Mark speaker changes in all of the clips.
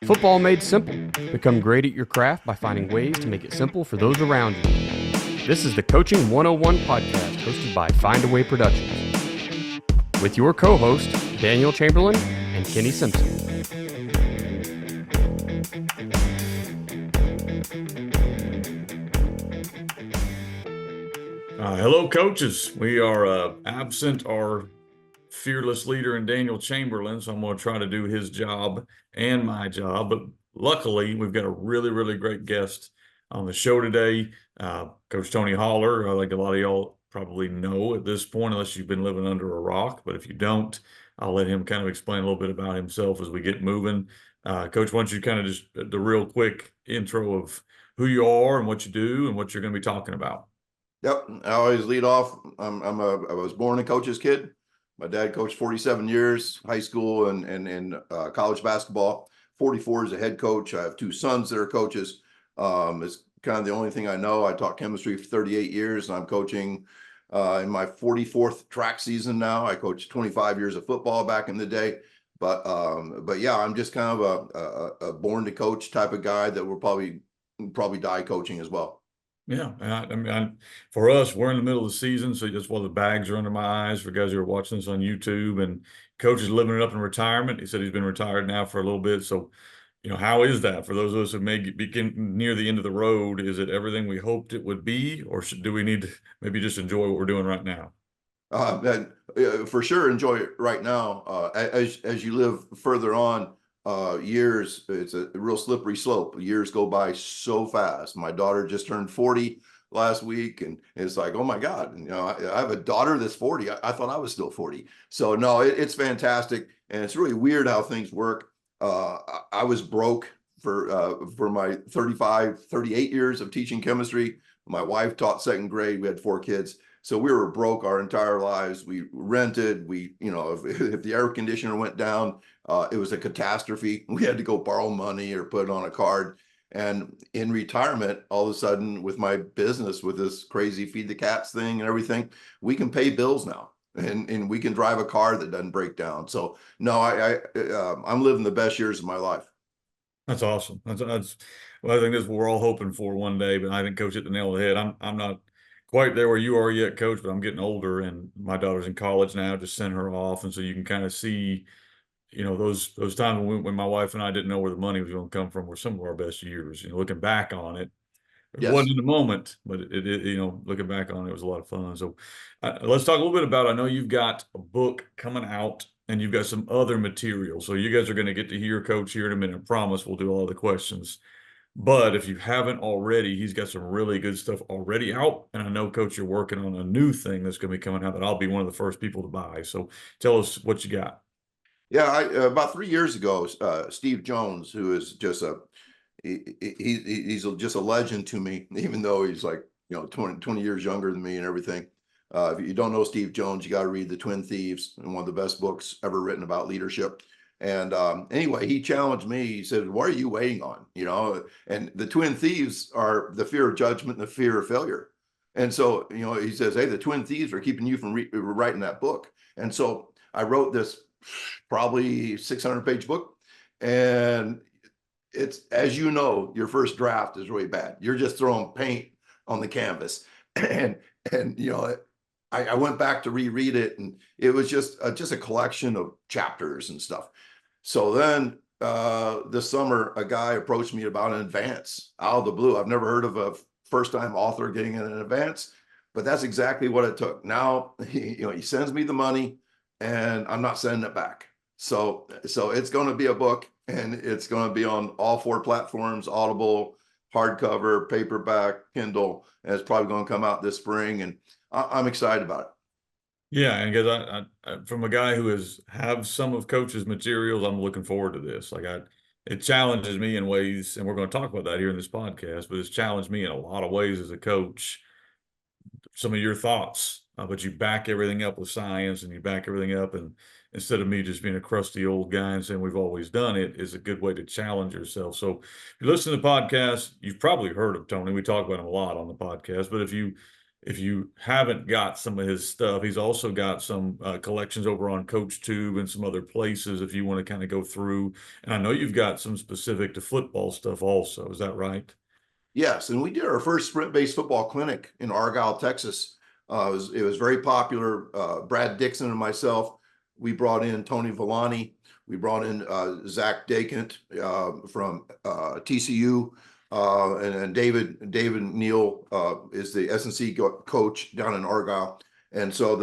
Speaker 1: Football made simple. Become great at your craft by finding ways to make it simple for those around you. This is the Coaching 101 podcast hosted by Find a Way Productions with your co-host Daniel Chamberlain and Kenny Simpson.
Speaker 2: Hello, coaches. We are absent our fearless leader in Daniel Chamberlain, so I'm going to try to do his job and my job. But luckily, we've got a really, really great guest on the show today, Coach Tony Holler. Like a lot of y'all probably know at this point, unless you've been living under a rock. But if you don't, I'll let him kind of explain a little bit about himself as we get moving. Coach, why don't you kind of just the real quick intro of who you are and what you do and what you're going to be talking about.
Speaker 3: Yep, I always lead off. I was born a coach's kid. My dad coached 47 years, high school and college basketball. 44 as a head coach. I have two sons that are coaches. It's kind of the only thing I know. I taught chemistry for 38 years, and I'm coaching in my 44th track season now. I coached 25 years of football back in the day. But yeah, I'm just kind of a born to coach type of guy that will probably die coaching as well.
Speaker 2: Yeah, I mean, for us, we're in the middle of the season, so that's why the bags are under my eyes for guys who are watching this on YouTube. And Coach is living it up in retirement. He said he's been retired now for a little bit. So, how is that for those of us who may be near the end of the road? Is it everything we hoped it would be, or do we need to maybe just enjoy what we're doing right now?
Speaker 3: For sure, enjoy it right now. As you live further on, years, it's a real slippery slope. Years go by so fast. My daughter just turned 40 last week, and it's like, oh my God, I have a daughter that's 40. I thought I was still 40. So no, it's fantastic, and it's really weird how things work. I was broke for my 38 years of teaching chemistry. My wife taught second grade. We had 4 kids. So we were broke our entire lives. We rented. If the air conditioner went down, it was a catastrophe. We had to go borrow money or put it on a card. And in retirement, all of a sudden, with my business, with this crazy feed the cats thing and everything, we can pay bills now, and we can drive a car that doesn't break down. So no, I'm living the best years of my life.
Speaker 2: That's awesome. Well, I think that's what we're all hoping for one day. But I think Coach hit the nail on the head. I'm not quite there where you are yet, Coach, but I'm getting older, and my daughter's in college now. Just sent her off, and so you can kind of see, those times when my wife and I didn't know where the money was going to come from were some of our best years. Looking back on it, it wasn't in the moment, but looking back on it, it was a lot of fun. So let's talk a little bit about. I know you've got a book coming out, and you've got some other material. So you guys are going to get to hear Coach here in a minute. I promise we'll do all the questions. But if you haven't already, he's got some really good stuff already out. And I know, Coach, you're working on a new thing that's going to be coming out that I'll be one of the first people to buy. So tell us what you got.
Speaker 3: Yeah, about 3 years ago, Steve Jones, who is just he's just a legend to me, even though he's like 20 years younger than me and everything. If you don't know Steve Jones, you got to read The Twin Thieves, and one of the best books ever written about leadership. And anyway, he challenged me. He said, what are you waiting on? And the twin thieves are the fear of judgment and the fear of failure. And so, he says, hey, the twin thieves are keeping you from writing that book. And so I wrote this probably 600-page book. And it's, as you know, your first draft is really bad. You're just throwing paint on the canvas. And I went back to reread it, and it was just a collection of chapters and stuff. So then this summer, a guy approached me about an advance out of the blue. I've never heard of a first-time author getting an advance, but that's exactly what it took. Now he sends me the money, and I'm not sending it back. So it's going to be a book, and it's going to be on all 4 platforms: Audible, hardcover, paperback, Kindle, and it's probably going to come out this spring. And I'm excited about it.
Speaker 2: Yeah, and because I from a guy who have some of Coach's materials, I'm looking forward to this. It challenges me in ways, and we're going to talk about that here in this podcast, but it's challenged me in a lot of ways as a coach. Some of your thoughts, but you back everything up with science, and you back everything up, and instead of me just being a crusty old guy and saying we've always done it, is a good way to challenge yourself. So if you listen to the podcast, you've probably heard of Tony. We talk about him a lot on the podcast, but if you if you haven't got some of his stuff, he's also got some collections over on CoachTube and some other places if you want to kind of go through. And I know you've got some specific to football stuff also. Is that right?
Speaker 3: Yes, and we did our first sprint-based football clinic in Argyle, Texas. It was very popular. Brad Dixon and myself, we brought in Tony Villani. We brought in Zach Dakant from TCU, and David Neal is the S&C coach down in Argyle. And so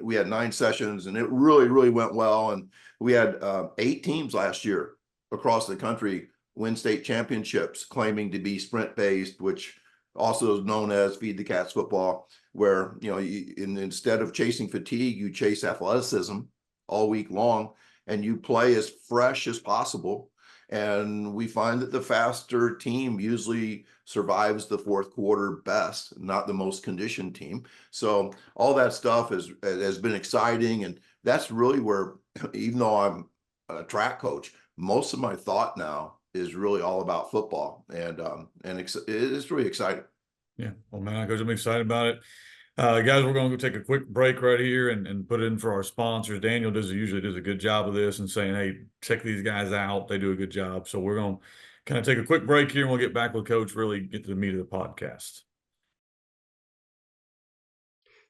Speaker 3: we had 9 sessions, and it really went well. And we had 8 teams last year across the country win state championships, claiming to be sprint based, which also is known as feed the cats football, where instead of chasing fatigue, you chase athleticism all week long, and you play as fresh as possible. And we find that the faster team usually survives the fourth quarter best, not the most conditioned team. So all that stuff has been exciting, and that's really where, even though I'm a track coach, most of my thought now is really all about football, and it's really exciting.
Speaker 2: Yeah, well, man, Coach, I'm excited about it. Guys, we're going to go take a quick break right here and put it in for our sponsors. Daniel usually does a good job of this and saying, hey, check these guys out. They do a good job. So we're going to kind of take a quick break here, and we'll get back with Coach, really get to the meat of the podcast.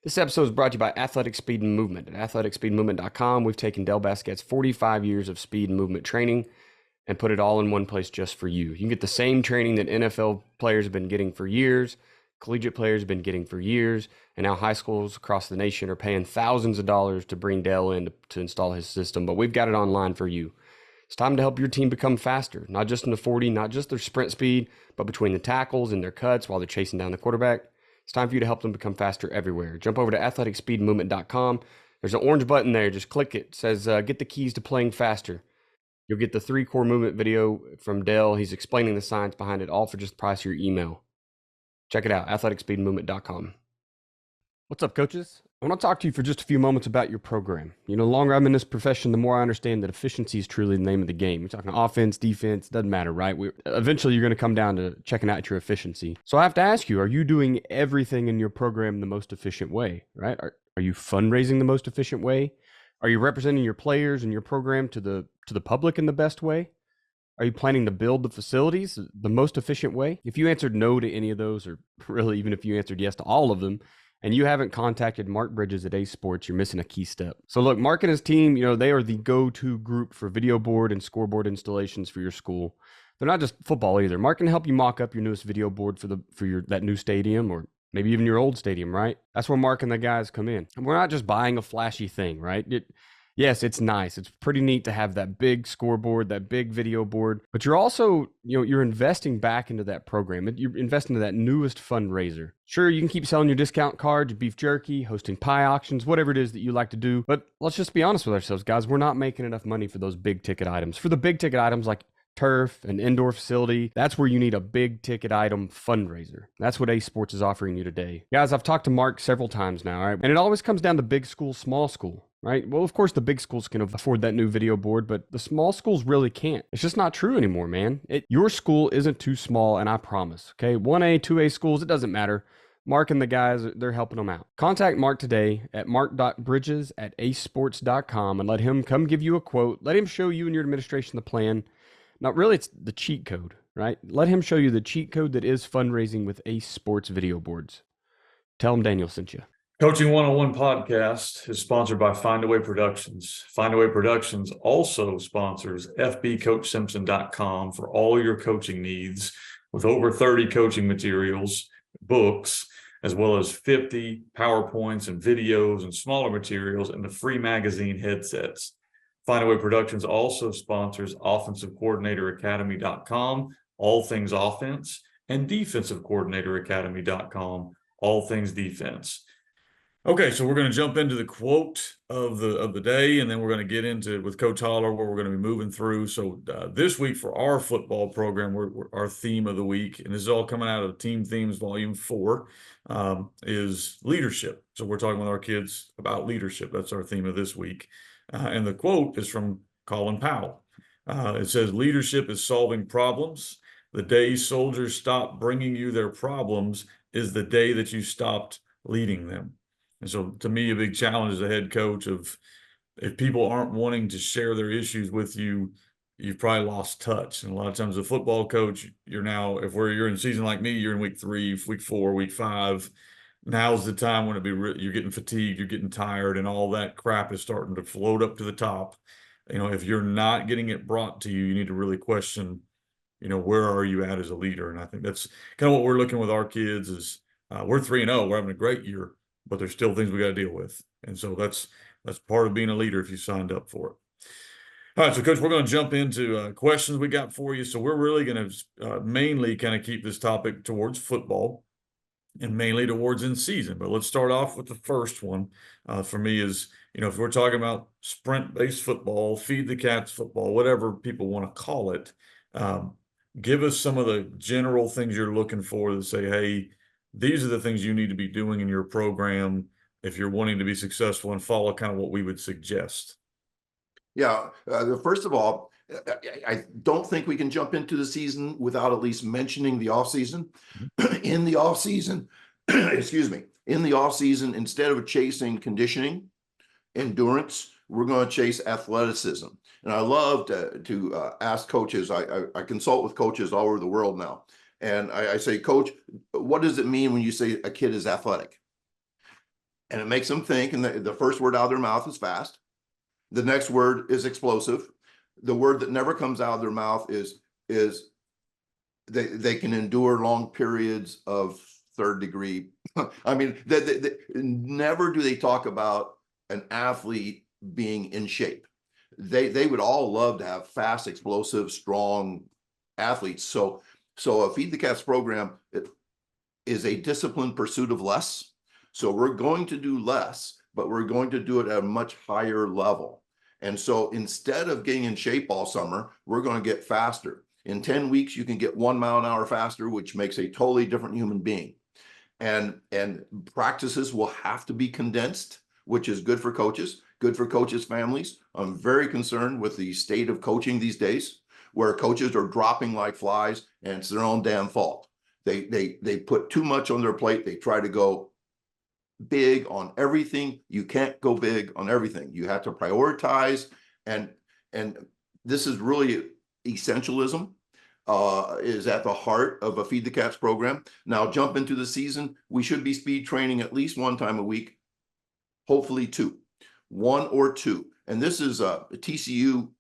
Speaker 1: This episode is brought to you by Athletic Speed and Movement. At athleticspeedmovement.com, we've taken Del Basquet's 45 years of speed and movement training and put it all in one place just for you. You can get the same training that NFL players have been getting for years, collegiate players have been getting for years, and now high schools across the nation are paying thousands of dollars to bring Dell in to install his system, but we've got it online for you. It's time to help your team become faster, not just in the 40, not just their sprint speed, but between the tackles and their cuts while they're chasing down the quarterback. It's time for you to help them become faster everywhere. Jump over to athleticspeedmovement.com. There's an orange button there. Just click it. It says, get the keys to playing faster. You'll get the 3 core movement video from Dell. He's explaining the science behind it, all for just the price of your email. Check it out, athleticspeedmovement.com. What's up, coaches? I want to talk to you for just a few moments about your program. The longer I'm in this profession, the more I understand that efficiency is truly the name of the game. We're talking offense, defense, doesn't matter, right? Eventually, you're going to come down to checking out your efficiency. So I have to ask you, are you doing everything in your program the most efficient way, right? Are you fundraising the most efficient way? Are you representing your players and your program to the public in the best way? Are you planning to build the facilities the most efficient way? If you answered no to any of those, or really even if you answered yes to all of them, and you haven't contacted Mark Bridges at Ace Sports, you're missing a key step. So look, Mark and his team, they are the go-to group for video board and scoreboard installations for your school. They're not just football either. Mark can help you mock up your newest video board for that new stadium, or maybe even your old stadium, right? That's where Mark and the guys come in. And we're not just buying a flashy thing, right? Yes, it's nice. It's pretty neat to have that big scoreboard, that big video board, but you're also, you're investing back into that program. You're investing into that newest fundraiser. Sure, you can keep selling your discount cards, your beef jerky, hosting pie auctions, whatever it is that you like to do. But let's just be honest with ourselves, guys. We're not making enough money for those big ticket items. For the big ticket items like turf, an indoor facility, that's where you need a big ticket item fundraiser. That's what Ace Sports is offering you today. Guys, I've talked to Mark several times now, all right? And it always comes down to big school, small school. Right? Well, of course, the big schools can afford that new video board, but the small schools really can't. It's just not true anymore, man. Your school isn't too small, and I promise. Okay, 1A, 2A schools, it doesn't matter. Mark and the guys, they're helping them out. Contact Mark today at mark.bridges@acesports.com and let him come give you a quote. Let him show you and your administration the plan. Now, really, it's the cheat code, right? Let him show you the cheat code that is fundraising with Ace Sports video boards. Tell him Daniel sent you.
Speaker 2: Coaching 101 podcast is sponsored by Findaway Productions. Findaway Productions also sponsors fbcoachsimpson.com for all your coaching needs, with over 30 coaching materials, books, as well as 50 PowerPoints and videos and smaller materials, and the free magazine headsets. Findaway Productions also sponsors offensivecoordinatoracademy.com, all things offense, and defensivecoordinatoracademy.com, all things defense. Okay, so we're going to jump into the quote of the day, and then we're going to get into with Coach Holler where we're going to be moving through. So this week for our football program, our theme of the week, and this is all coming out of Team Themes Volume 4, is leadership. So we're talking with our kids about leadership. That's our theme of this week. And the quote is from Colin Powell. It says, "Leadership is solving problems. The day soldiers stop bringing you their problems is the day that you stopped leading them. And so to me, a big challenge as a head coach of if people aren't wanting to share their issues with you, you've probably lost touch. And a lot of times, a football coach, you're now, if you're in season like me, you're in week 3, week 4, week 5. Now's the time when you're getting fatigued, you're getting tired, and all that crap is starting to float up to the top. If you're not getting it brought to you, you need to really question, where are you at as a leader? And I think that's kind of what we're looking with our kids is we're 3-0, we're having a great year, but there's still things we got to deal with. And so that's part of being a leader if you signed up for it. All right, so Coach, we're going to jump into questions we got for you. So we're really going to mainly kind of keep this topic towards football and mainly towards in season. But let's start off with the first one. For me is, if we're talking about sprint-based football, feed the cats football, whatever people want to call it, give us some of the general things you're looking for to say, hey, these are the things you need to be doing in your program if you're wanting to be successful and follow kind of what we would suggest.
Speaker 3: Yeah. First of all, I don't think we can jump into the season without at least mentioning the off season. In the off season, excuse me, in the off season, instead of chasing conditioning, endurance, we're going to chase athleticism. And I love to ask coaches. I consult with coaches all over the world now. And I say, Coach, what does it mean when you say a kid is athletic? And it makes them think. And the first word out of their mouth is fast. The next word is explosive. The word that never comes out of their mouth is they can endure long periods of third degree. I mean, never do they talk about an athlete being in shape. They would all love to have fast, explosive, strong athletes. So a Feed the Cats program is a disciplined pursuit of less. So we're going to do less, but we're going to do it at a much higher level. And so instead of getting in shape all summer, we're going to get faster. In 10 weeks, you can get 1 mile an hour faster, which makes a totally different human being. And practices will have to be condensed, which is good for coaches, good for coaches' families. I'm very concerned with the state of coaching these days, where coaches are dropping like flies, and it's their own damn fault. They put too much on their plate. They try to go big on everything. You can't go big on everything. You have to prioritize, and this is really essentialism is at the heart of a Feed the Cats program. Now jump into the season. We should be speed training at least 1 time a week, hopefully 2, 1 or 2. And this is TCU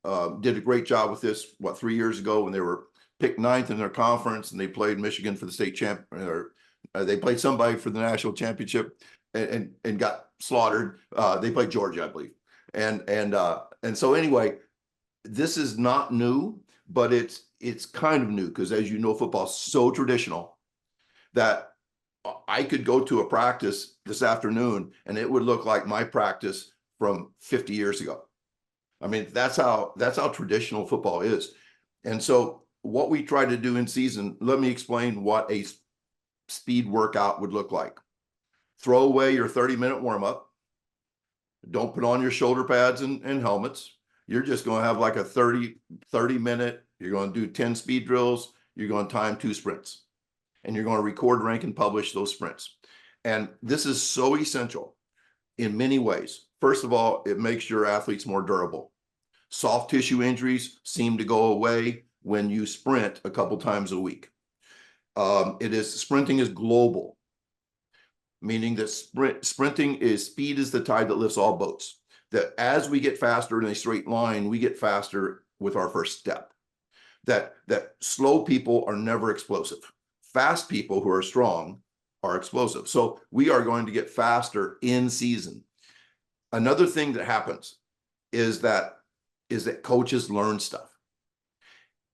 Speaker 3: did a great job with this 3 years ago when they were picked 9th in their conference, and they played Michigan for the state champ, or they played somebody for the national championship and got slaughtered. They played Georgia, I believe. And so anyway, this is not new, but it's kind of new because, as you know, football is so traditional that I could go to a practice this afternoon and it would look like my practice from 50 years ago. I mean, that's how traditional football is. And so what we try to do in season, let me explain what a speed workout would look like. Throw away your 30-minute warm-up. Don't put on your shoulder pads and helmets. You're just going to have like a 30-minute, you're going to do 10 speed drills. You're going to time 2 sprints. And you're going to record, rank, and publish those sprints. And this is so essential in many ways. First of all, it makes your athletes more durable. Soft tissue injuries seem to go away when you sprint a couple times a week. Sprinting is global, meaning that speed is the tide that lifts all boats. That as we get faster in a straight line, we get faster with our first step. That slow people are never explosive. Fast people who are strong are explosive. So we are going to get faster in season. Another thing that happens is that coaches learn stuff.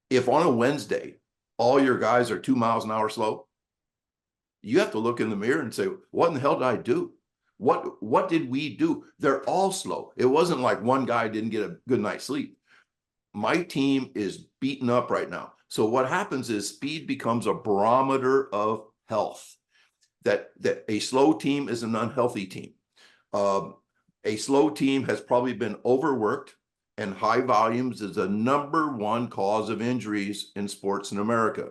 Speaker 3: If on a Wednesday, all your guys are 2 miles an hour slow, you have to look in the mirror and say, what in the hell did I do? What did we do? They're all slow. It wasn't like one guy didn't get a good night's sleep. My team is beaten up right now. So what happens is speed becomes a barometer of health. That a slow team is an unhealthy team. A slow team has probably been overworked, and high volumes is the #1 cause of injuries in sports in America.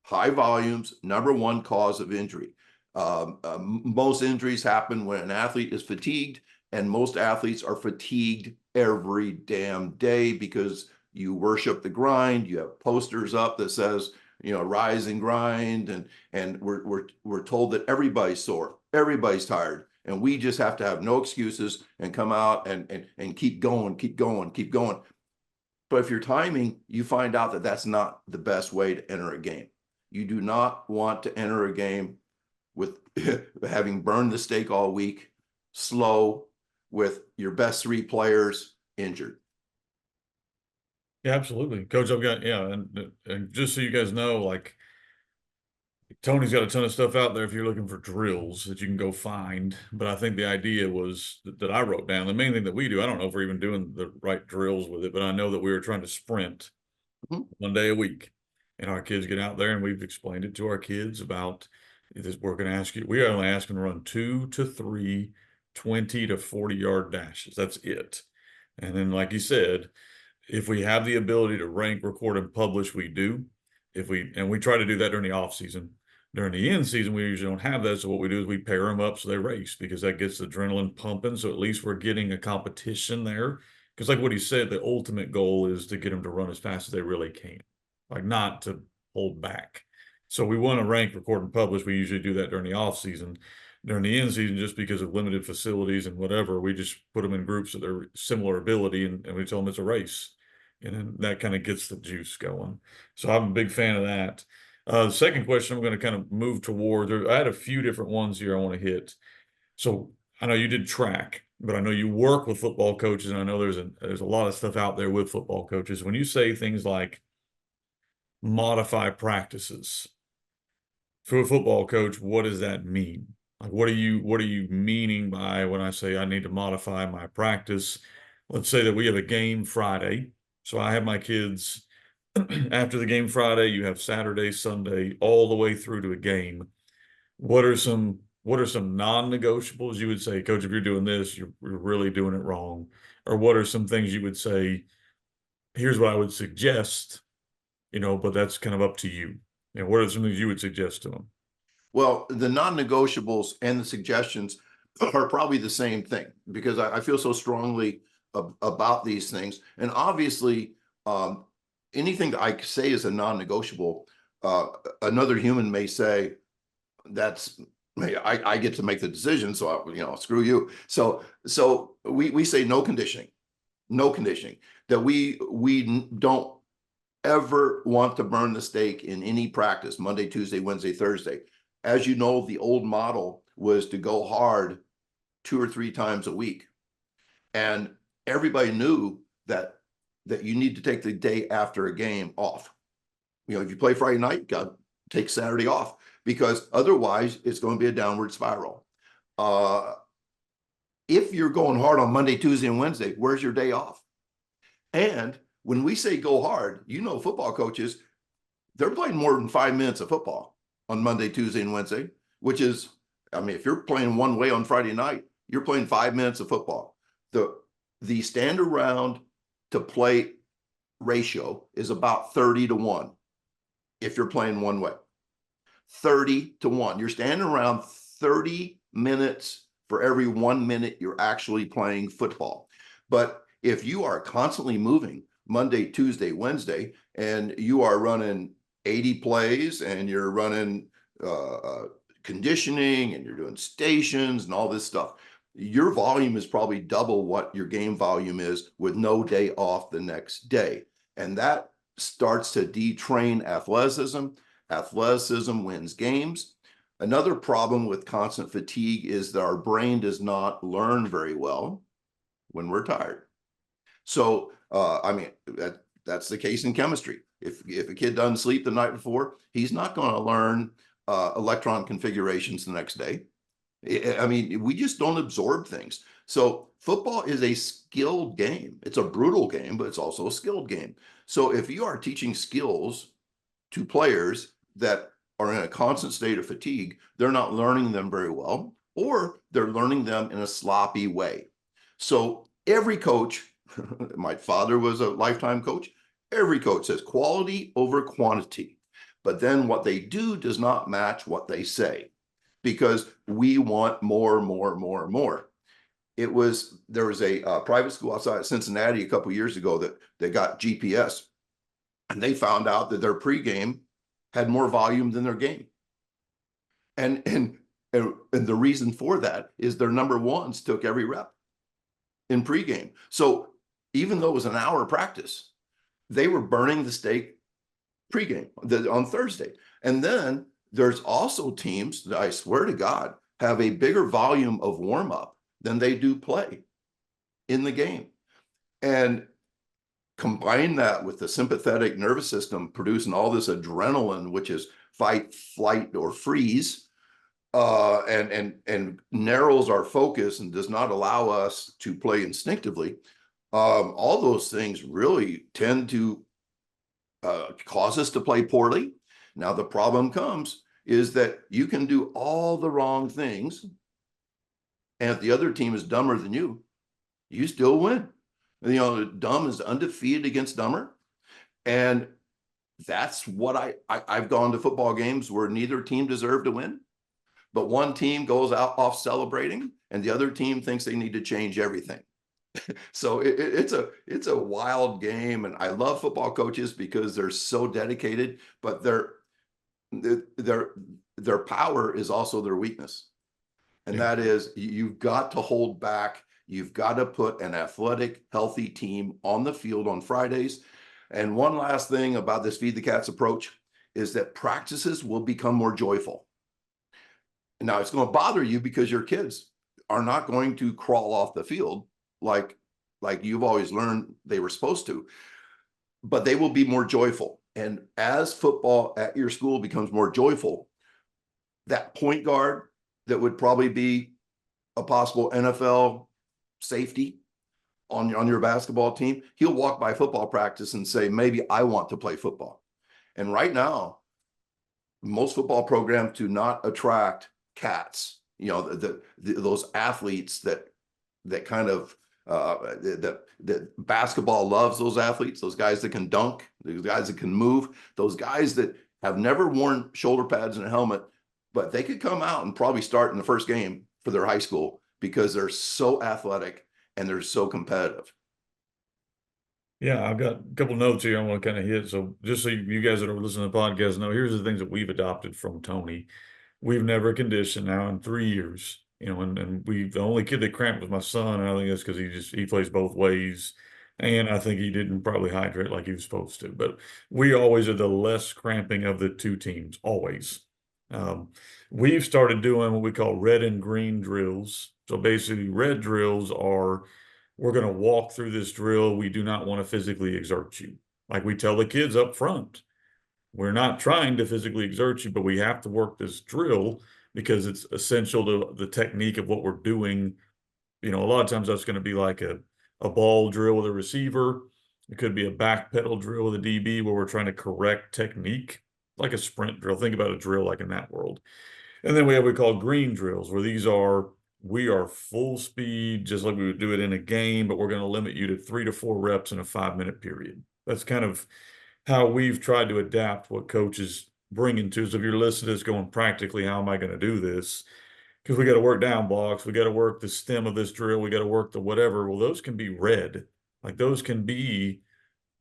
Speaker 3: High volumes, #1 cause of injury. Most injuries happen when an athlete is fatigued, and most athletes are fatigued every damn day because you worship the grind. You have posters up that says, rise and grind, and we're told that everybody's sore, everybody's tired, and we just have to have no excuses and come out and keep going, keep going, keep going. But if you're timing, you find out that that's not the best way to enter a game. You do not want to enter a game with having burned the steak all week, slow, with your best 3 players injured.
Speaker 2: Yeah, absolutely. Coach, I've got, and just so you guys know, like, Tony's got a ton of stuff out there if you're looking for drills that you can go find. But I think the idea was that I wrote down, the main thing that we do, I don't know if we're even doing the right drills with it, but I know that we were trying to sprint one day a week. And our kids get out there, and we've explained it to our kids about this. We're going to ask you, we are only asking to run 2 to 3 20 to 40-yard dashes. That's it. And then, like you said, if we have the ability to rank, record, and publish, we do. And we try to do that during the off season. During the end season, we usually don't have that. So what we do is we pair them up so they race, because that gets the adrenaline pumping. So at least we're getting a competition there. Because like what he said, the ultimate goal is to get them to run as fast as they really can, like not to hold back. So we want to rank, record, and publish. We usually do that during the off season. During the end season, just because of limited facilities and whatever, we just put them in groups of their similar ability, and we tell them it's a race. And then that kind of gets the juice going. So I'm a big fan of that. The second question I'm going to kind of move toward, I had a few different ones here I want to hit. So I know you did track, but I know you work with football coaches, and I know there's a lot of stuff out there with football coaches. When you say things like modify practices for a football coach, what does that mean? Like, what are you meaning by when I say I need to modify my practice? Let's say that we have a game Friday. So I have my kids after the game Friday, you have Saturday, Sunday, all the way through to a game. What are some non-negotiables you would say, Coach, if you're doing this, you're really doing it wrong? Or what are some things you would say, here's what I would suggest, but that's kind of up to you. And what are some things you would suggest to them?
Speaker 3: Well, the non-negotiables and the suggestions are probably the same thing, because I feel so strongly about these things. And obviously, anything that I say is a non-negotiable, another human may say, I get to make the decision, so screw you. So we say no conditioning, that we don't ever want to burn the steak in any practice, Monday, Tuesday, Wednesday, Thursday. As you know, the old model was to go hard 2 or 3 times a week. And everybody knew that you need to take the day after a game off. If you play Friday night, you got to take Saturday off, because otherwise it's going to be a downward spiral. If you're going hard on Monday, Tuesday, and Wednesday, where's your day off? And when we say go hard, football coaches, they're playing more than 5 minutes of football on Monday, Tuesday, and Wednesday, which is, if you're playing one way on Friday night, you're playing 5 minutes of football. The stand around to play ratio is about 30 to 1 if you're playing one way. 30 to 1. You're standing around 30 minutes for every 1 minute you're actually playing football. But if you are constantly moving Monday, Tuesday, Wednesday, and you are running 80 plays, and you're running conditioning, and you're doing stations and all this stuff, your volume is probably double what your game volume is with no day off the next day. And that starts to detrain athleticism. Athleticism wins games. Another problem with constant fatigue is that our brain does not learn very well when we're tired. So, that's the case in chemistry. If a kid doesn't sleep the night before, he's not going to learn electron configurations the next day. We just don't absorb things. So football is a skilled game. It's a brutal game, but it's also a skilled game. So if you are teaching skills to players that are in a constant state of fatigue, they're not learning them very well, or they're learning them in a sloppy way. So every coach, my father was a lifetime coach, every coach says quality over quantity. But then what they do does not match what they say. because we want more. There was a private school outside of Cincinnati a couple of years ago that they got GPS, and they found out that their pregame had more volume than their game. And the reason for that is their number ones took every rep in pregame. So even though it was an hour practice, they were burning the steak pregame on Thursday. And then there's also teams that I swear to God have a bigger volume of warm up than they do play in the game. And combine that with the sympathetic nervous system producing all this adrenaline, which is fight, flight, or freeze, and narrows our focus and does not allow us to play instinctively. All those things really tend to cause us to play poorly. Now, the problem comes is that you can do all the wrong things, and if the other team is dumber than you, you still win. You know, dumb is undefeated against dumber. And that's what I've gone to football games where neither team deserved to win, but one team goes out off celebrating and the other team thinks they need to change everything. So it's a wild game, and I love football coaches because they're so dedicated, but their power is also their weakness. And that is, you've got to hold back. You've got to put an athletic, healthy team on the field on Fridays. And one last thing about this Feed the Cats approach is that practices will become more joyful. Now, it's going to bother you because your kids are not going to crawl off the field like you've always learned they were supposed to, but they will be more joyful. And as football at your school becomes more joyful, that point guard that would probably be a possible NFL safety on your basketball team, he'll walk by football practice and say, maybe I want to play football. And right now, most football programs do not attract cats, you know, those athletes that kind of the basketball loves those athletes, those guys that can dunk, those guys that can move, those guys that have never worn shoulder pads and a helmet, but they could come out and probably start in the first game for their high school because they're so athletic and they're so competitive.
Speaker 2: Yeah, I've got a couple notes here I want to kind of hit. So just so you guys that are listening to the podcast know, here's the things that we've adopted from Tony. We've never conditioned now in 3 years, you know, and the only kid that cramped was my son. And I think that's because he plays both ways. And I think he didn't probably hydrate like he was supposed to. But we always are the less cramping of the two teams, always. We've started doing what we call red and green drills. So basically, red drills are, we're going to walk through this drill. We do not want to physically exert you. Like we tell the kids up front, we're not trying to physically exert you, but we have to work this drill because it's essential to the technique of what we're doing. You know, a lot of times that's going to be like a ball drill with a receiver. It could be a back pedal drill with a DB where we're trying to correct technique, like a sprint drill. Think about a drill like in that world. And then we have what we call green drills, where we are full speed, just like we would do it in a game, but we're going to limit you to 3 to 4 reps in a 5-minute period. That's kind of how we've tried to adapt what coaches bringing to us. If you're listening to this going, practically, how am I going to do this? Because we got to work down blocks. We got to work the stem of this drill. We got to work the whatever. Well, those can be red. Like those can be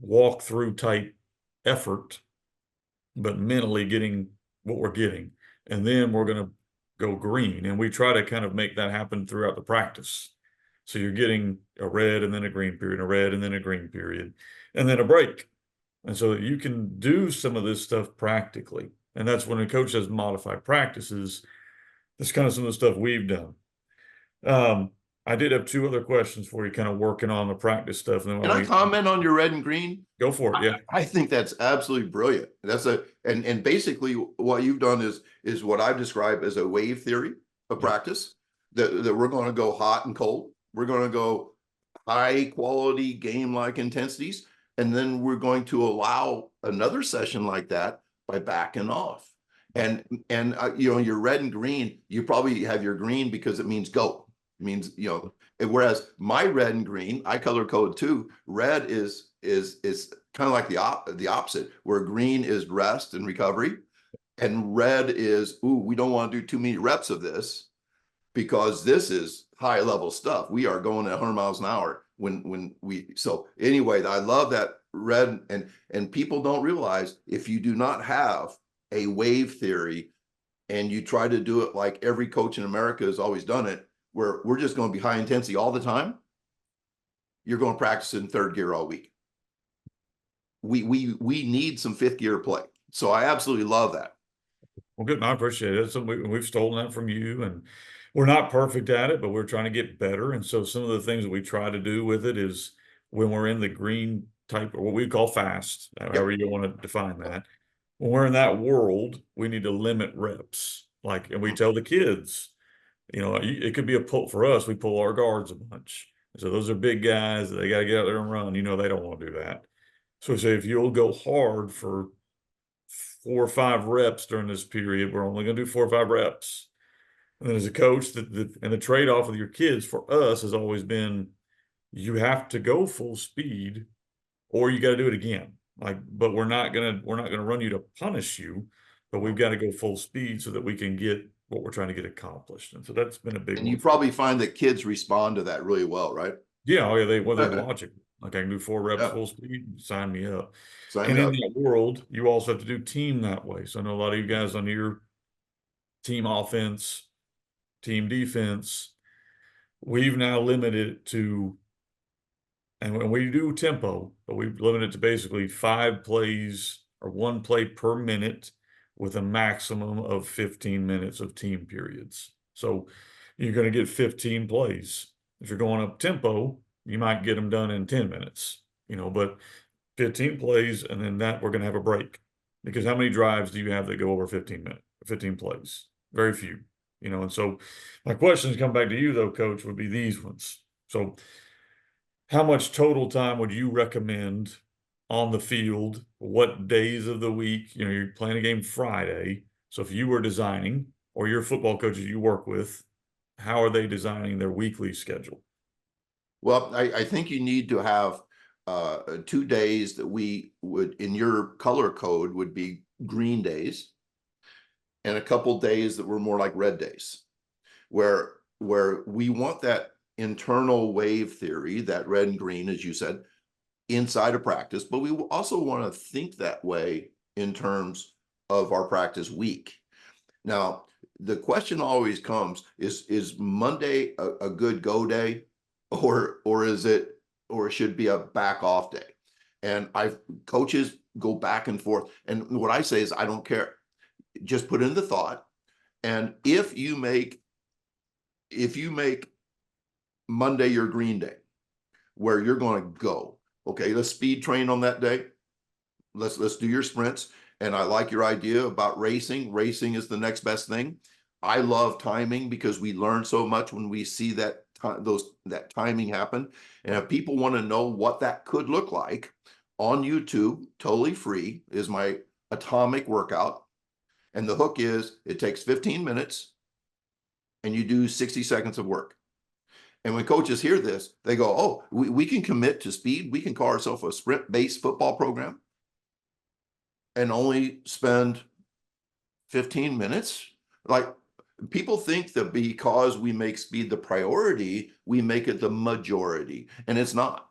Speaker 2: walk through type effort, but mentally getting what we're getting. And then we're going to go green. And we try to kind of make that happen throughout the practice. So you're getting a red and then a green period, a red and then a green period, and then a break. And so you can do some of this stuff practically. And that's when a coach says modified practices. That's kind of some of the stuff we've done. I did have 2 other questions for you, kind of working on the practice stuff. And then
Speaker 3: Can I comment on your red and green?
Speaker 2: Go for it. Yeah.
Speaker 3: I think that's absolutely brilliant. And basically what you've done is what I've described as a wave theory of practice, that we're going to go hot and cold. We're going to go high quality game-like intensities. And then we're going to allow another session like that by backing off. And you know, your red and green, you probably have your green because it means go. It means, you know, whereas my red and green, I color code too. Red is kind of like the opposite, where green is rest and recovery, And red is, ooh, we don't want to do too many reps of this because this is high level stuff. We are going at 100 miles an hour so anyway, I love that red, and people don't realize if you do not have a wave theory and you try to do it like every coach in America has always done it, where we're just going to be high intensity all the time, you're going to practice in third gear all week. We need some fifth gear play. So I absolutely love that.
Speaker 2: Well, good. I appreciate it. So we've stolen that from you, and we're not perfect at it, but we're trying to get better. And so some of the things that we try to do with it is when we're in the green type, or what we call fast, however you want to define that. When we're in that world, we need to limit reps. Like, and we tell the kids, it could be a pull for us. We pull our guards a bunch. So those are big guys. They got to get out there and run. They don't want to do that. So we say, if you'll go hard for 4 or 5 reps during this period, we're only going to do 4 or 5 reps. And then as a coach, and the trade-off with your kids for us has always been, you have to go full speed or you got to do it again. But we're not gonna run you to punish you, but we've got to go full speed so that we can get what we're trying to get accomplished. And so that's been a big
Speaker 3: And
Speaker 2: one.
Speaker 3: you probably find that kids respond to that really well, right?
Speaker 2: Yeah, oh yeah, they watch it. Like, I can do 4 reps full speed, sign me up. And in that world, you also have to do team that way. So I know a lot of you guys on your team offense, team defense, we've now limited it to, and when we do tempo, but we've limited it to basically 5 plays or 1 play per minute with a maximum of 15 minutes of team periods. So you're going to get 15 plays. If you're going up tempo, you might get them done in 10 minutes, but 15 plays, and then that we're going to have a break, because how many drives do you have that go over 15 plays? Very few, and so my questions come back to you though, Coach, would be these ones. So how much total time would you recommend on the field? What days of the week? You're playing a game Friday. So if you were designing, or your football coaches you work with, how are they designing their weekly schedule?
Speaker 3: Well, I think you need to have 2 days that we would, in your color code, would be green days, and a couple days that were more like red days, where we want that internal wave theory, that red and green, as you said, inside of practice, but we also want to think that way in terms of our practice week. Now, the question always comes, is Monday a good go day, or it should be a back off day? And coaches go back and forth. And what I say is, I don't care. Just put in the thought. And if you make Monday your green day, where you're going to go, okay, let's speed train on that day. Let's do your sprints. And I like your idea about racing. Racing is the next best thing. I love timing because we learn so much when we see that timing happen. And if people want to know what that could look like, on YouTube, totally free, is my atomic workout. And the hook is, it takes 15 minutes and you do 60 seconds of work. And when coaches hear this, they go, oh, we can commit to speed. We can call ourselves a sprint-based football program and only spend 15 minutes. Like, people think that because we make speed the priority, we make it the majority. And it's not.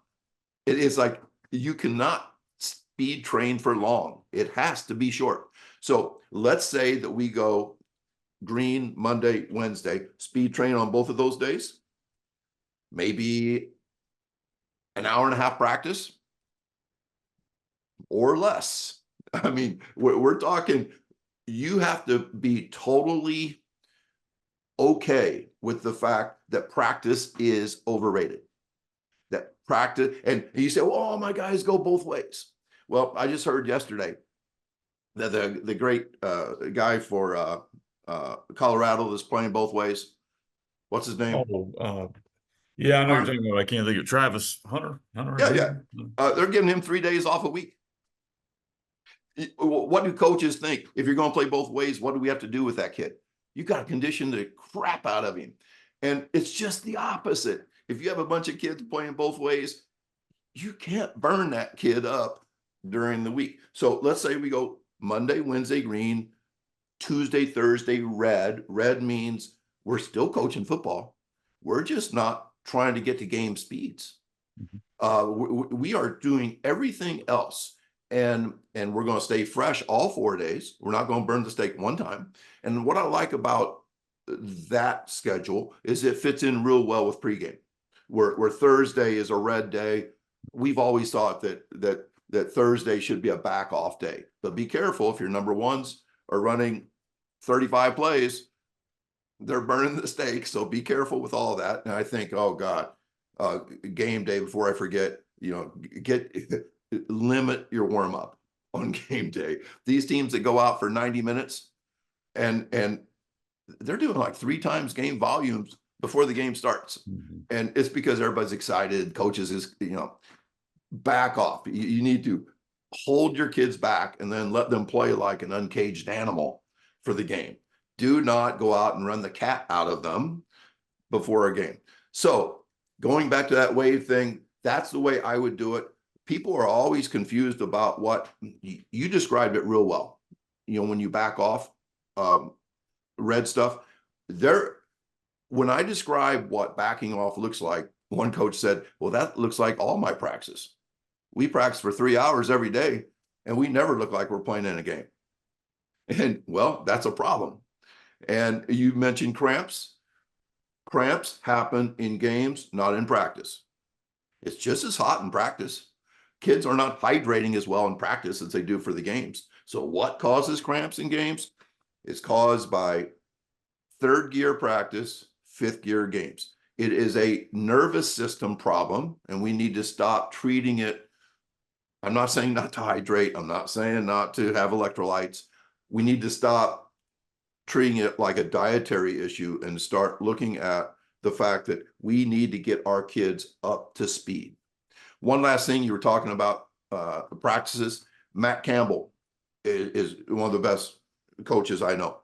Speaker 3: It is like, you cannot speed train for long. It has to be short. So let's say that we go green Monday, Wednesday, speed train on both of those days. Maybe an hour and a half practice or less. I mean, we're talking, you have to be totally okay with the fact that practice is overrated. That practice, and you say, well, all my guys go both ways. Well, I just heard yesterday that the great guy for Colorado that's playing both ways. What's his name?
Speaker 2: Yeah, I know you're talking about. I can't think of Travis Hunter.
Speaker 3: Yeah. They're giving him 3 days off a week. What do coaches think? If you're going to play both ways, what do we have to do with that kid? You got to condition the crap out of him. And it's just the opposite. If you have a bunch of kids playing both ways, you can't burn that kid up during the week. So let's say we go Monday, Wednesday, green, Tuesday, Thursday, red. Red means we're still coaching football. We're just not trying to get to game speeds. We are doing everything else, and we're going to stay fresh all 4 days. We're not going to burn the steak one time. And what I like about that schedule is it fits in real well with pregame, where Thursday is a red day. We've always thought that Thursday should be a back off day, but be careful if your number ones are running 35 plays, they're burning the steak. So be careful with all that. And I think, oh God, game day, before I forget, limit your warm up on game day. These teams that go out for 90 minutes and they're doing like 3 times game volumes before the game starts. And it's because everybody's excited. Coaches is, back off. You need to hold your kids back and then let them play like an uncaged animal for the game. Do not go out and run the cat out of them before a game. So going back to that wave thing, that's the way I would do it. People are always confused about what you described it real well. When you back off, red stuff there. When I describe what backing off looks like, one coach said, well, that looks like all my practice. We practice for 3 hours every day and we never look like we're playing in a game. And well, that's a problem. And you mentioned cramps. Cramps happen in games, not in practice. It's just as hot in practice. Kids are not hydrating as well in practice as they do for the games. So what causes cramps in games? It's caused by 3rd gear practice, 5th gear games. It is a nervous system problem, and we need to stop treating it. I'm not saying not to hydrate. I'm not saying not to have electrolytes. We need to stop treating it like a dietary issue and start looking at the fact that we need to get our kids up to speed. One last thing, you were talking about practices. Matt Campbell is one of the best coaches I know.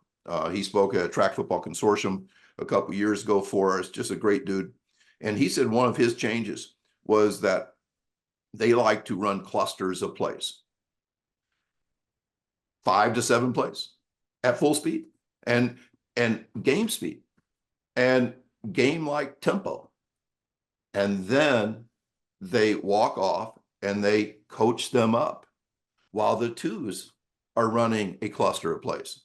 Speaker 3: He spoke at a track football consortium a couple years ago for us, just a great dude. And he said one of his changes was that they like to run clusters of plays, 5 to 7 plays at full speed and game speed and game like tempo. And then they walk off and they coach them up while the twos are running a cluster of plays.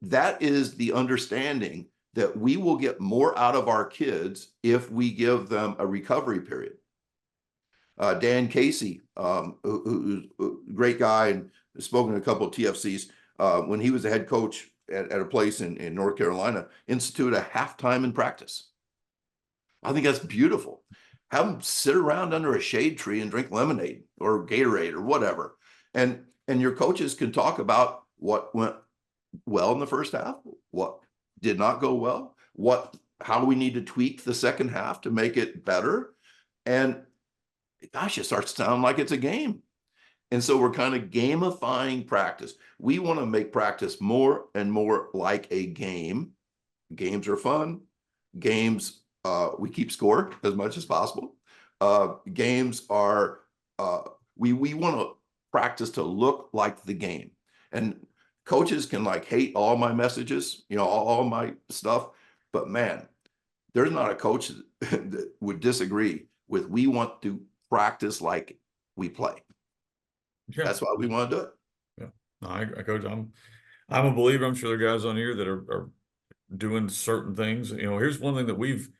Speaker 3: That is the understanding that we will get more out of our kids if we give them a recovery period. Dan Casey, who's a great guy and has spoken to a couple of TFCs, when he was the head coach at a place in North Carolina, instituted a halftime in practice. I think that's beautiful. Have them sit around under a shade tree and drink lemonade or Gatorade or whatever. And your coaches can talk about what went well in the first half, what did not go well, how do we need to tweak the second half to make it better. And gosh, it starts to sound like it's a game. And so we're kind of gamifying practice. We want to make practice more and more like a game. Games are fun. Games, we keep score as much as possible. Games are, we want to practice to look like the game. And coaches can hate all my messages, all my stuff, but man, there's not a coach that would disagree with, we want to practice like we play. Yeah. That's why we want to do it.
Speaker 2: Yeah, no, I coach. I'm a believer. I'm sure there are guys on here that are doing certain things. Here's one thing that we've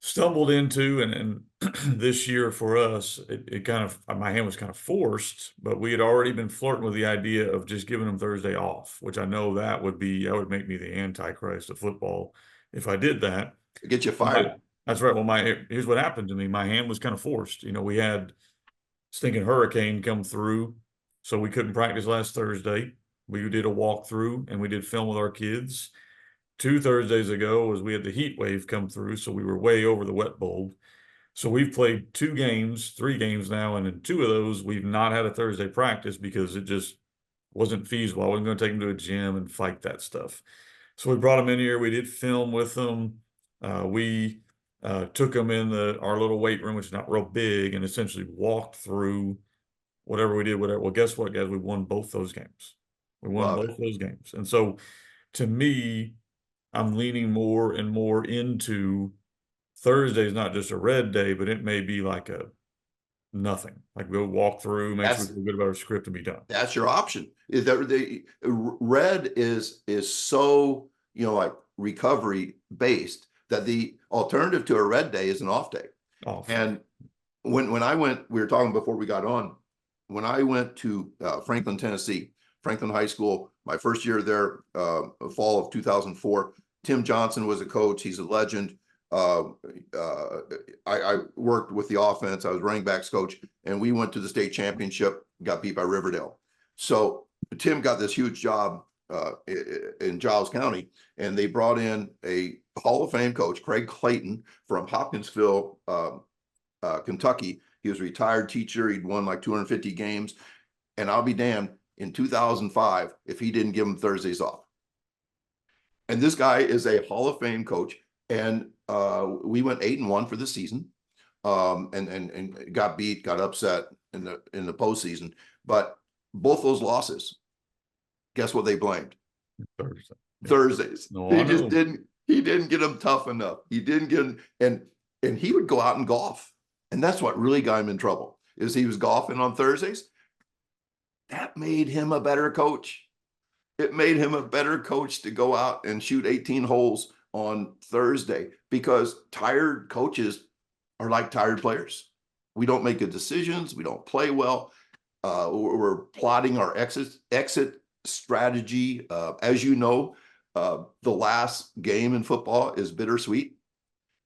Speaker 2: stumbled into, and this year for us, it kind of, my hand was kind of forced, but we had already been flirting with the idea of just giving them Thursday off, which I know that would make me the antichrist of football if I did that.
Speaker 3: Get you fired.
Speaker 2: That's right. Well, here's what happened to me. My hand was kind of forced. We had stinking hurricane come through, so we couldn't practice last Thursday. We did a walkthrough and we did film with our kids. 2 Thursdays ago was we had the heat wave come through, so we were way over the wet bulb. So we've played 3 games now, and in 2 of those we've not had a Thursday practice because it just wasn't feasible. I wasn't going to take them to a gym and fight that stuff. So we brought them in here. We did film with them. We took them in our little weight room, which is not real big, and essentially walked through whatever we did, whatever. Well, guess what, guys? We won both those games. We won
Speaker 3: Love
Speaker 2: both those games. And so to me, I'm leaning more and more into Thursday is not just a red day, but it may be like a nothing. Like we'll walk through, make sure we
Speaker 3: That's
Speaker 2: feel good about our script and be done.
Speaker 3: that's your option. Is that red is so, like recovery based, that the alternative to a red day is an off day.
Speaker 2: Off.
Speaker 3: And when I went, we were talking before we got on, when I went to Franklin, Tennessee, Franklin High School, my first year there, fall of 2004, Tim Johnson was a coach. He's a legend. I worked with the offense. I was running backs coach, and we went to the state championship, got beat by Riverdale. So Tim got this huge job in Giles County, and they brought in a Hall of Fame coach, Craig Clayton, from Hopkinsville, Kentucky. He was a retired teacher. He'd won like 250 games. And I'll be damned, in 2005, if he didn't give him Thursdays off. And this guy is a Hall of Fame coach. And we went 8-1 for the season, and got beat, got upset in the postseason. But both those losses, guess what they blamed? Thursdays.
Speaker 2: No,
Speaker 3: They
Speaker 2: I
Speaker 3: just
Speaker 2: know.
Speaker 3: didn't. He didn't get them tough enough. He didn't get them, and he would go out and golf, and that's what really got him in trouble. Is he was golfing on Thursdays. That made him a better coach. It made him a better coach to go out and shoot 18 holes on Thursday, because tired coaches are like tired players. We don't make good decisions. We don't play well. We're plotting our exit strategy. As you know, the last game in football is bittersweet.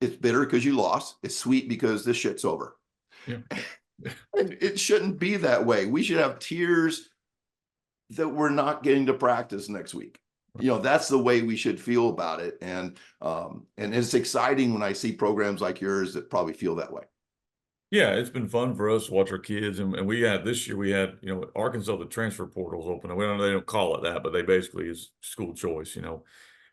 Speaker 3: It's bitter because you lost. It's sweet because this shit's over.
Speaker 2: Yeah.
Speaker 3: And it shouldn't be that way. We should have tears that we're not getting to practice next week. That's the way we should feel about it. And it's exciting when I see programs like yours that probably feel that way.
Speaker 2: Yeah, it's been fun for us to watch our kids. And we had this year, we had, Arkansas, the transfer portal's open. They don't call it that, but they basically is school choice,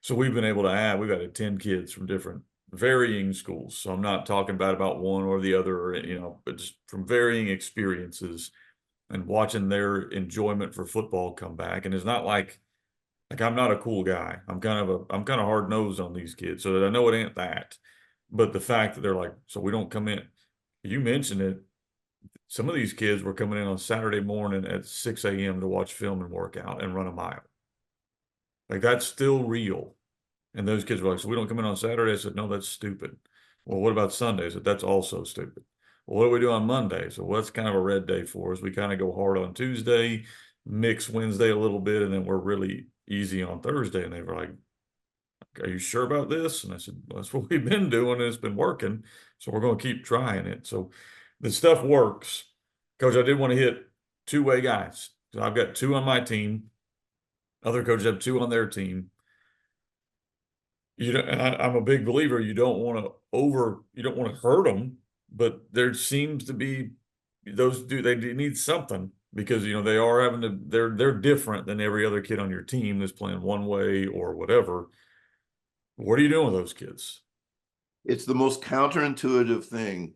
Speaker 2: So we've been able to we've got 10 kids from different varying schools. So I'm not talking about one or the other, but just from varying experiences, and watching their enjoyment for football come back. And it's not like I'm not a cool guy. I'm kind of hard nosed on these kids, so that I know it ain't that. But the fact that they're like, so we don't come in. You mentioned it. Some of these kids were coming in on Saturday morning at 6 a.m. to watch film and work out and run a mile. Like, that's still real. And those kids were like, so we don't come in on Saturday? I said, no, that's stupid. Well, what about Sunday? I said, that's also stupid. Well, what do we do on Monday? So that's kind of a red day for us. We kind of go hard on Tuesday, mix Wednesday a little bit, and then we're really easy on Thursday. And they were like, are you sure about this? And I said, well, that's what we've been doing, and it's been working. So we're going to keep trying it. So the stuff works. Coach, I did want to hit two-way guys. So I've got 2 on my team. Other coaches have 2 on their team. And I'm a big believer. You don't want to hurt them, but there seems to be they need something, because they are having to, they're different than every other kid on your team that's playing one way or whatever. What are you doing with those kids?
Speaker 3: It's the most counterintuitive thing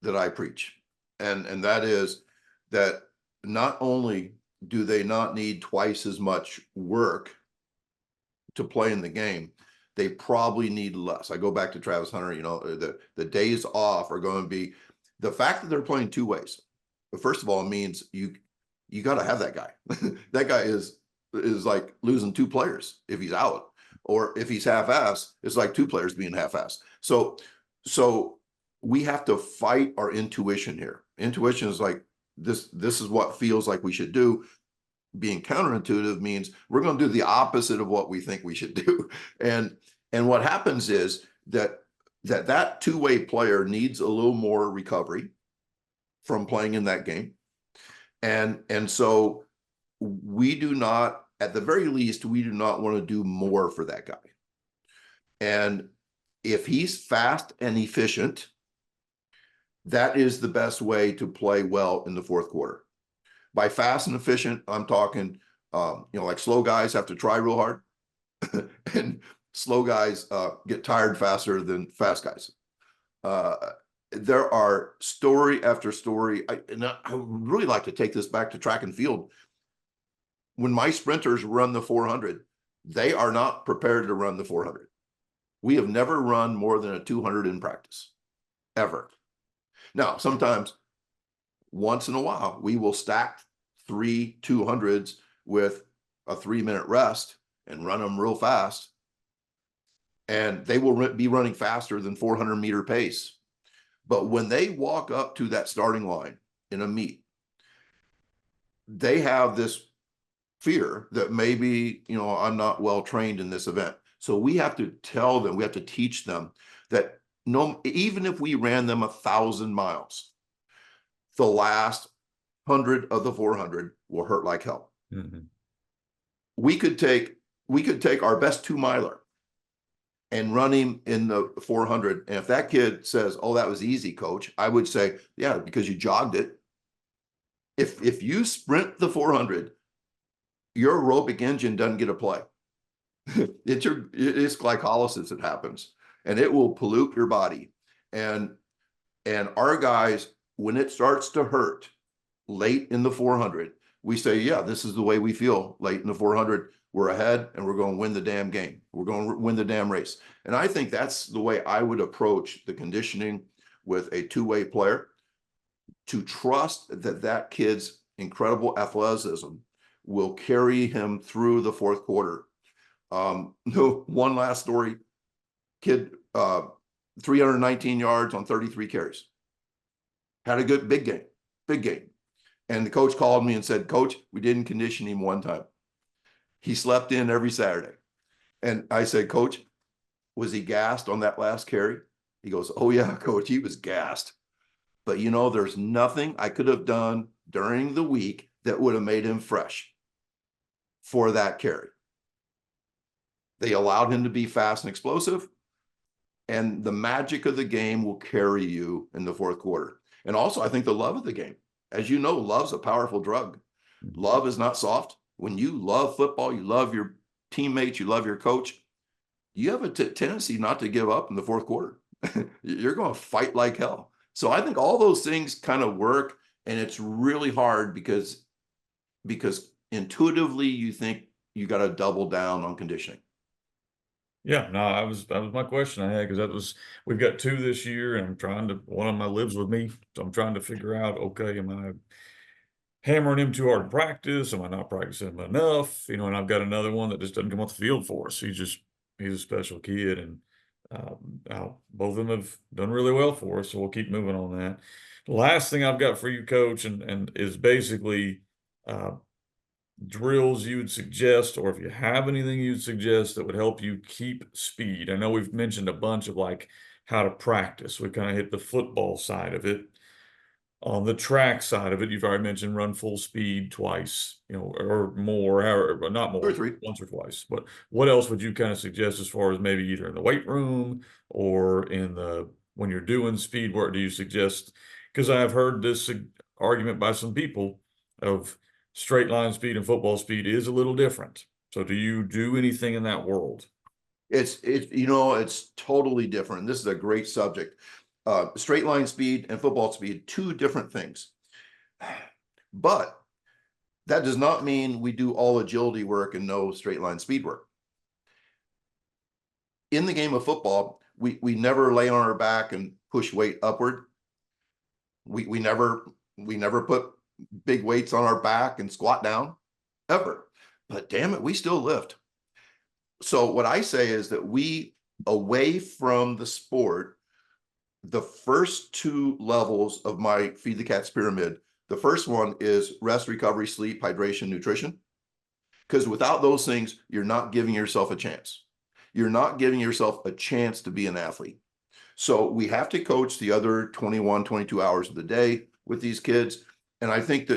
Speaker 3: that I preach. And that is that not only do they not need twice as much work to play in the game, they probably need less. I go back to Travis Hunter, the days off are going to be, the fact that they're playing 2 ways. First of all, it means you got to have that guy. That guy is like losing 2 players if he's out, or if he's half-assed, it's like 2 players being half-assed. So we have to fight our intuition here. Intuition is like, this is what feels like we should do. Being counterintuitive means we're going to do the opposite of what we think we should do. And what happens is that 2-way player needs a little more recovery from playing in that game. And so we do not, at the very least, we do not want to do more for that guy. And if he's fast and efficient, that is the best way to play well in the 4th quarter. By fast and efficient, I'm talking, like slow guys have to try real hard, and slow guys get tired faster than fast guys. There are story after story. I would really like to take this back to track and field. when my sprinters run the 400, they are not prepared to run the 400. We have never run more than a 200 in practice, ever. Now, sometimes, once in a while, we will stack 3 200s with a 3-minute rest and run them real fast. And they will be running faster than 400-meter pace. But when they walk up to that starting line in a meet, they have this fear that maybe, I'm not well trained in this event. So we have to tell them, we have to teach them that even if we ran them 1,000 miles, the last 100 of the 400 will hurt like hell.
Speaker 2: Mm-hmm.
Speaker 3: We could take our best 2-miler and run him in the 400. And if that kid says, "Oh, that was easy, coach," I would say, "Yeah, because you jogged it." If you sprint the 400, your aerobic engine doesn't get a play. It's glycolysis that happens, and it will pollute your body. And our guys, when it starts to hurt late in the 400, we say, "Yeah, this is the way we feel late in the 400. We're ahead, and we're going to win the damn game. We're going to win the damn race." And I think that's the way I would approach the conditioning with a two-way player, to trust that kid's incredible athleticism will carry him through the fourth quarter. One last story, kid, 319 yards on 33 carries. Had a good big game. And the coach called me and said, "Coach, we didn't condition him one time. He slept in every Saturday." And I said, "Coach, was he gassed on that last carry?" He goes, "Oh yeah, coach, he was gassed. But there's nothing I could have done during the week that would have made him fresh for that carry." They allowed him to be fast and explosive, and the magic of the game will carry you in the fourth quarter. And also, I think the love of the game. As you know, love's a powerful drug. Love is not soft. When you love football, you love your teammates, you love your coach, you have a tendency not to give up in the fourth quarter. You're going to fight like hell. So I think all those things kind of work, and it's really hard because intuitively you think you got to double down on conditioning.
Speaker 2: Yeah, no, that was my question I had, because we've got 2 this year, and one of them lives with me, so I'm trying to figure out, okay, am I hammering him too hard in practice? Am I not practicing him enough? And I've got another one that just doesn't come off the field for us. He's a special kid, and both of them have done really well for us, so we'll keep moving on that. The last thing I've got for you, coach, and is basically drills you would suggest, or if you have anything you'd suggest that would help you keep speed. I know we've mentioned a bunch of how to practice. We kind of hit the football side of it. On the track side of it, you've already mentioned run full speed twice, or more, or not more,
Speaker 3: 2 or 3.
Speaker 2: once or twice. But what else would you kind of suggest as far as maybe either in the weight room or when you're doing speed work? Do you suggest, because I've heard this argument by some people of straight line speed and football speed is a little different. So do you do anything in that world?
Speaker 3: It's totally different. This is a great subject. Straight line speed and football speed, 2 different things. But that does not mean we do all agility work and no straight line speed work. In the game of football, we never lay on our back and push weight upward. We never put big weights on our back and squat down, ever. But damn it, we still lift. So what I say is that we, away from the sport, the first 2 levels of my Feed the Cats pyramid, the first one is rest, recovery, sleep, hydration, nutrition. Because without those things, you're not giving yourself a chance. You're not giving yourself a chance to be an athlete. So we have to coach the other 21, 22 hours of the day with these kids. And I think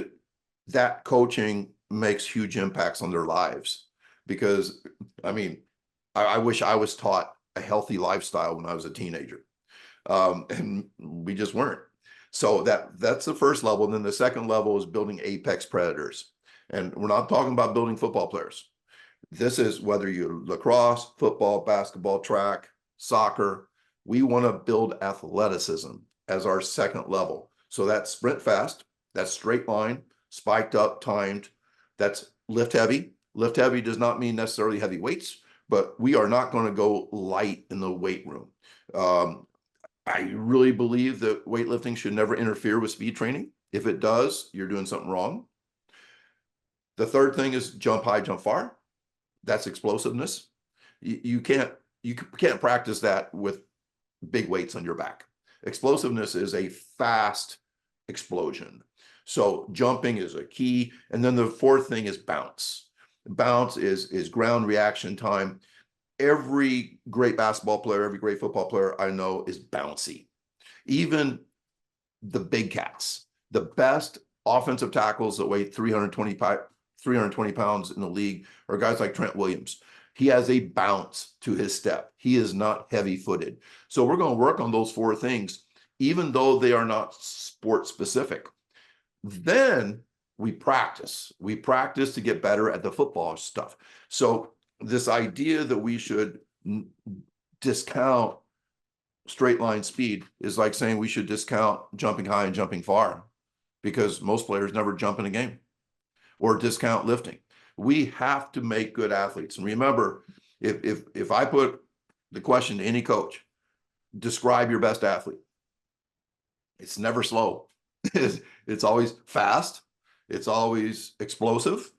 Speaker 3: that coaching makes huge impacts on their lives. Because, I wish I was taught a healthy lifestyle when I was a teenager. And we just weren't. So that's the first level. And then the second level is building apex predators. And we're not talking about building football players. This is whether you lacrosse, football, basketball, track, soccer. We want to build athleticism as our second level. So that's sprint fast, that's straight line, spiked up, timed. That's lift heavy. Lift heavy does not mean necessarily heavy weights, but we are not going to go light in the weight room. I really believe that weightlifting should never interfere with speed training. If it does, you're doing something wrong. The third thing is jump high, jump far. That's explosiveness. You can't practice that with big weights on your back. Explosiveness is a fast explosion. So jumping is a key. And then the fourth thing is bounce. Bounce is ground reaction time. Every great basketball player, every great football player I know is bouncy. Even the big cats, the best offensive tackles that weigh 320 pounds in the league are guys like Trent Williams. He has a bounce to his step. He is not heavy-footed. So we're going to work on those four things, even though they are not sport specific. Then we practice. We practice to get better at the football stuff. So this idea that we should discount straight line speed is like saying we should discount jumping high and jumping far, because most players never jump in a game, or discount lifting. We have to make good athletes. And remember, if I put the question to any coach, describe your best athlete, it's never slow. It's always fast. It's always explosive,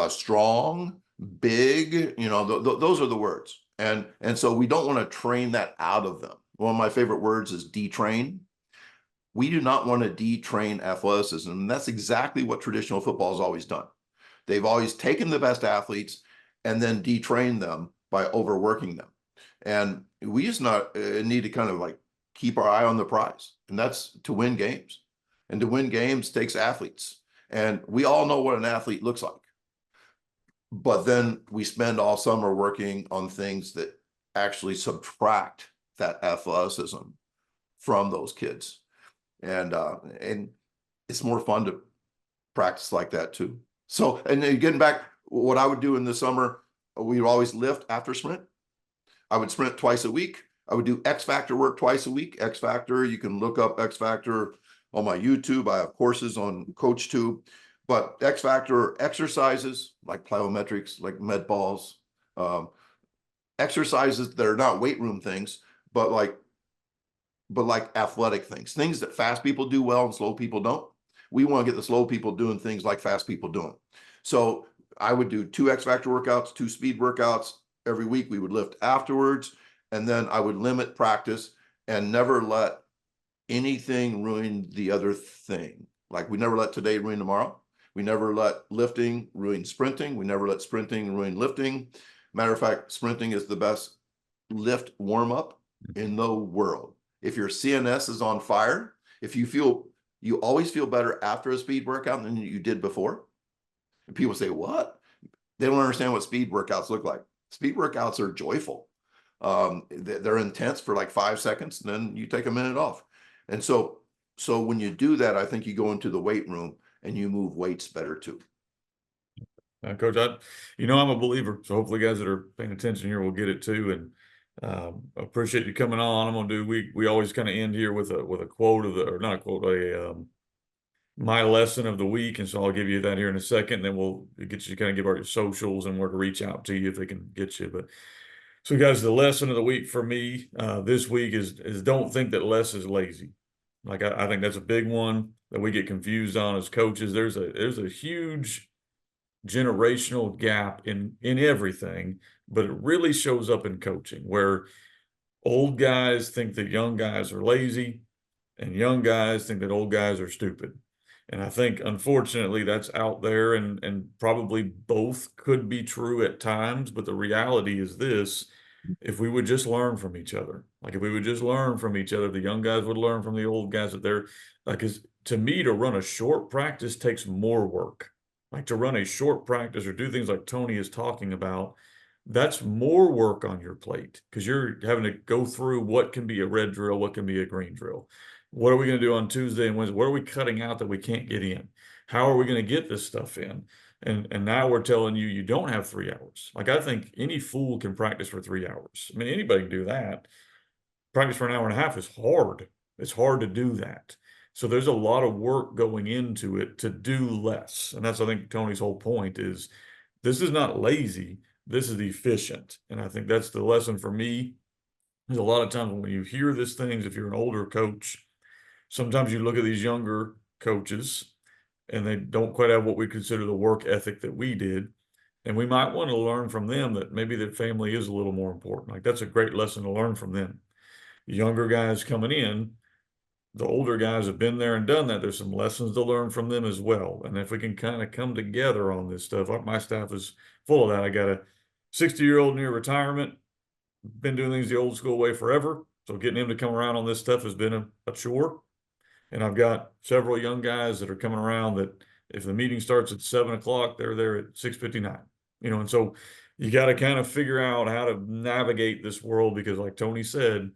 Speaker 3: strong, big. Those are the words. And so we don't want to train that out of them. One of my favorite words is detrain. We do not want to detrain athleticism. And that's exactly what traditional football has always done. They've always taken the best athletes and then detrained them by overworking them. And we just need to kind of like keep our eye on the prize. And that's to win games. And to win games takes athletes. And we all know what an athlete looks like. But then we spend all summer working on things that actually subtract that athleticism from those kids. And it's more fun to practice like that too. So, and then getting back, what I would do in the summer, we would always lift after sprint. I would sprint twice a week. I would do X Factor work twice a week. X Factor, you can look up X Factor on my YouTube. I have courses on CoachTube. But X Factor exercises like plyometrics, like med balls, exercises that are not weight room things, but like athletic things that fast people do well and slow people don't. We want to get the slow people doing things like fast people doing. So I would do 2 X Factor workouts, 2 speed workouts every week. We would lift afterwards, and then I would limit practice and never let anything ruin the other thing. Like we never let today ruin tomorrow. We never let lifting ruin sprinting. We never let sprinting ruin lifting. Matter of fact, sprinting is the best lift warm-up in the world. If your CNS is on fire, you always feel better after a speed workout than you did before. And people say, what? They don't understand what speed workouts look like. Speed workouts are joyful. They're intense for like 5 seconds, and then you take a minute off. And so when you do that, I think you go into the weight room and you move weights better too.
Speaker 2: Coach, I'm a believer. So hopefully guys that are paying attention here will get it too. And appreciate you coming on. I'm going to do, we always kind of end here with a quote or not a quote, my lesson of the week. And so I'll give you that here in a second. Then we'll get you to kind of give our socials and where to reach out to you if they can get you. But so guys, the lesson of the week for me this week is don't think that less is lazy. Like I think that's a big one that we get confused on as coaches. There's a huge generational gap in everything, but it really shows up in coaching, where old guys think that young guys are lazy and young guys think that old guys are stupid. And I think, unfortunately, that's out there, and probably both could be true at times. But the reality is this: if we would just learn from each other, the young guys would learn from the old guys. That they're like, to me, to run a short practice takes more work. Like to run a short practice or do things like Tony is talking about, that's more work on your plate, because you're having to go through what can be a red drill, what can be a green drill. What are we going to do on Tuesday and Wednesday? What are we cutting out that we can't get in? How are we going to get this stuff in? And now we're telling you don't have 3 hours. Like I think any fool can practice for 3 hours. I mean, anybody can do that. Practice for an hour and a half is hard. It's hard to do that. So there's a lot of work going into it to do less. And that's, I think, Tony's whole point is this is not lazy. This is efficient. And I think that's the lesson for me. There's a lot of times when you hear these things, if you're an older coach, sometimes you look at these younger coaches and they don't quite have what we consider the work ethic that we did. And we might want to learn from them that maybe their family is a little more important. Like that's a great lesson to learn from them. Younger guys coming in, the older guys have been there and done that. There's some lessons to learn from them as well. And if we can kind of come together on this stuff, my staff is full of that. I got a 60-year-old near retirement, been doing things the old school way forever. So getting him to come around on this stuff has been a chore. And I've got several young guys that are coming around that if the meeting starts at 7 o'clock, they're there at 6:59. And so you got to kind of figure out how to navigate this world because like Tony said,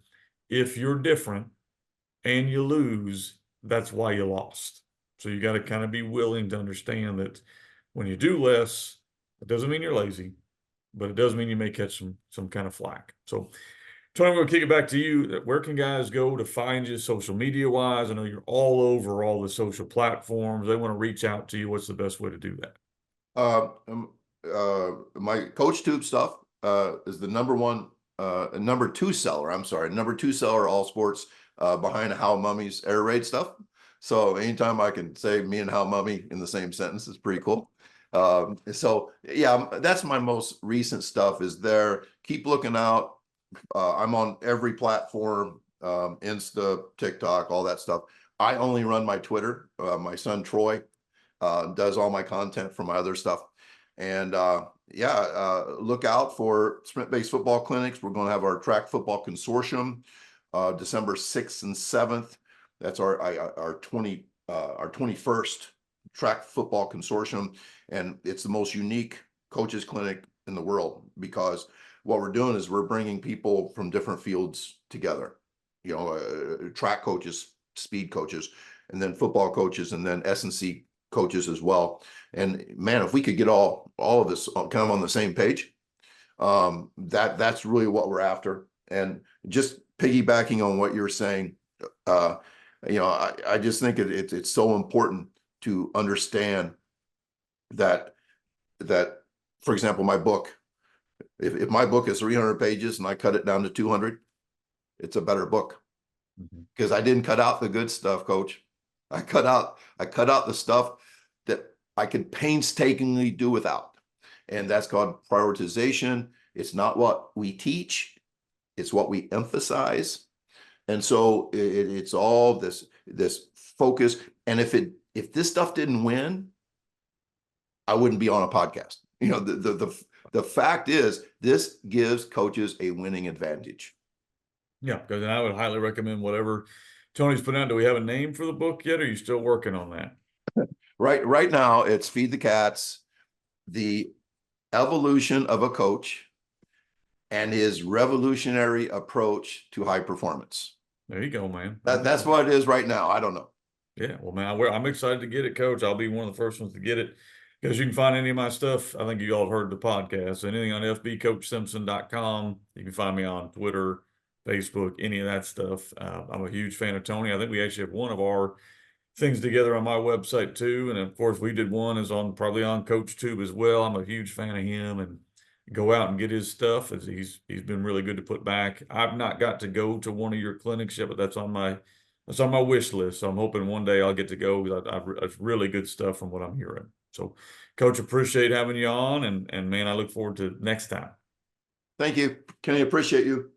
Speaker 2: if you're different and you lose, that's why you lost. So you got to kind of be willing to understand that when you do less, it doesn't mean you're lazy, but it does mean you may catch some kind of flack. So Tony, I'm going to kick it back to you. Where can guys go to find you social media wise? I know you're all over all the social platforms. They want to reach out to you. What's the best way to do that?
Speaker 3: My Coach Tube stuff is the number two seller, all sports, behind How Mummy's air raid stuff. So anytime I can say me and How Mummy in the same sentence is pretty cool. So yeah, that's my most recent stuff is there. Keep looking out. I'm on every platform, Insta, TikTok, all that stuff. I only run my Twitter. My son Troy does all my content for my other stuff. And look out for sprint-based football clinics. We're going to have our track football consortium December 6th and 7th. That's our 21st track football consortium. And it's the most unique coaches clinic in the world because what we're doing is we're bringing people from different fields together, track coaches, speed coaches, and then football coaches, and then S&C coaches as well. And man, if we could get all of us kind of on the same page, that's really what we're after. And just piggybacking on what you're saying, I just think it's so important to understand that, for example, my book, if my book is 300 pages and I cut it down to 200, it's a better book because I didn't cut out the good stuff, Coach. I cut out the stuff that I could painstakingly do without. And that's called prioritization. It's not what we teach, it's what we emphasize. And so it's all this focus. And if this stuff didn't win, I wouldn't be on a podcast. The fact is this gives coaches a winning advantage.
Speaker 2: Yeah, because I would highly recommend whatever Tony's put out. Do we have a name for the book yet? Or are you still working on that?
Speaker 3: Right now, it's Feed the Cats, the evolution of a coach and his revolutionary approach to high performance.
Speaker 2: There you go, man.
Speaker 3: That's what it is right now. I don't know.
Speaker 2: Yeah, well, man, I'm excited to get it, Coach. I'll be one of the first ones to get it because you can find any of my stuff. I think you all have heard the podcast. Anything on fbcoachsimpson.com. You can find me on Twitter, Facebook, any of that stuff. I'm a huge fan of Tony. I think we actually have one of our things together on my website too. And of course, we did one is probably on Coach Tube as well. I'm a huge fan of him and go out and get his stuff as he's been really good to put back. I've not got to go to one of your clinics yet, but that's on my wish list. So I'm hoping one day I'll get to go because it's really good stuff from what I'm hearing. So Coach, appreciate having you on and man, I look forward to next time.
Speaker 3: Thank you, Kenny. Appreciate you.